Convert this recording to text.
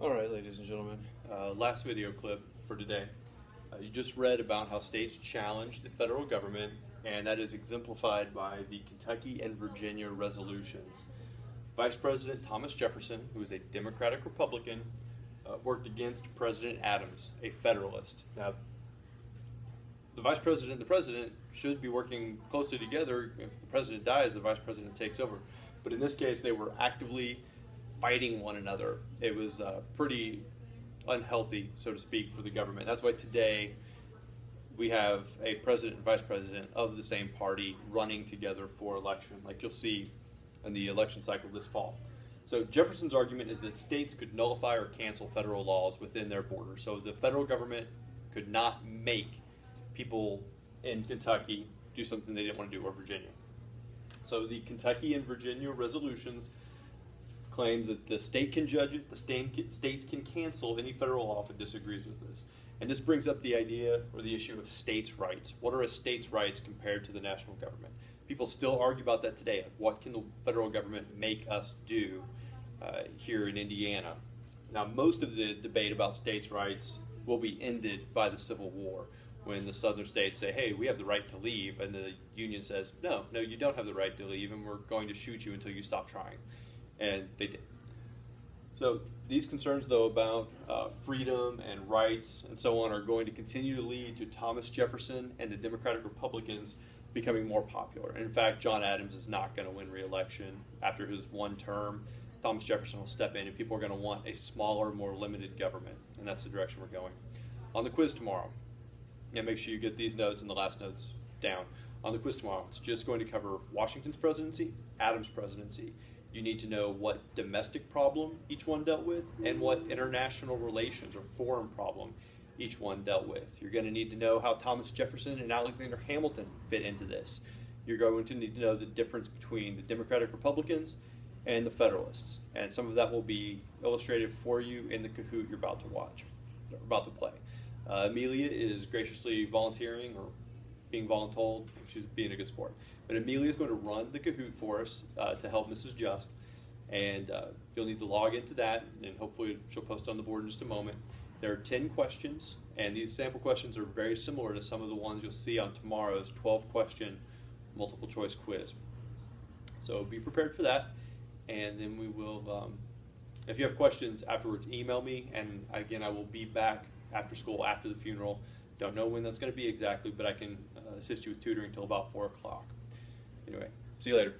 Alright, ladies and gentlemen, last video clip for today. You just read about how states challenge the federal government, and that is exemplified by the Kentucky and Virginia resolutions. Vice President Thomas Jefferson, who is a Democratic Republican, worked against President Adams, a Federalist. Now, the Vice President and the President should be working closely together. If the President dies, the Vice President takes over. But in this case, they were actively fighting one another. It was pretty unhealthy, so to speak, for the government. That's why today we have a president and vice president of the same party running together for election, like you'll see in the election cycle this fall. So Jefferson's argument is that states could nullify or cancel federal laws within their borders. So the federal government could not make people in Kentucky do something they didn't want to do, or Virginia. So the Kentucky and Virginia resolutions claim that the state can judge it, the state can cancel any federal law if it disagrees with this. And this brings up the idea or the issue of states' rights. What are a state's rights compared to the national government? People still argue about that today. What can the federal government make us do here in Indiana? Now, most of the debate about states' rights will be ended by the Civil War, when the southern states say, hey, we have the right to leave, and the Union says, no, you don't have the right to leave, and we're going to shoot you until you stop trying. And they did. So these concerns, though, about freedom and rights and so on are going to continue to lead to Thomas Jefferson and the Democratic Republicans becoming more popular. And in fact, John Adams is not going to win re-election after his one term. Thomas Jefferson will step in, and people are going to want a smaller, more limited government. And that's the direction we're going. On the quiz tomorrow, make sure you get these notes and the last notes down. On the quiz tomorrow, it's just going to cover Washington's presidency, Adams' presidency. You need to know what domestic problem each one dealt with and what international relations or foreign problem each one dealt with. You're going to need to know how Thomas Jefferson and Alexander Hamilton fit into this. You're going to need to know the difference between the Democratic Republicans and the Federalists. And some of that will be illustrated for you in the Kahoot you're about to watch, or about to play. Amelia is graciously volunteering or being voluntold. She's being a good sport. But Amelia is going to run the Kahoot for us to help Mrs. Just, and you'll need to log into that, and hopefully she'll post on the board in just a moment. There are 10 questions, and these sample questions are very similar to some of the ones you'll see on tomorrow's 12-question multiple choice quiz. So be prepared for that, and then we will, if you have questions afterwards, email me, and again, I will be back after school, after the funeral. Don't know when that's going to be exactly, but I can assist you with tutoring until about 4 o'clock. Anyway, see you later.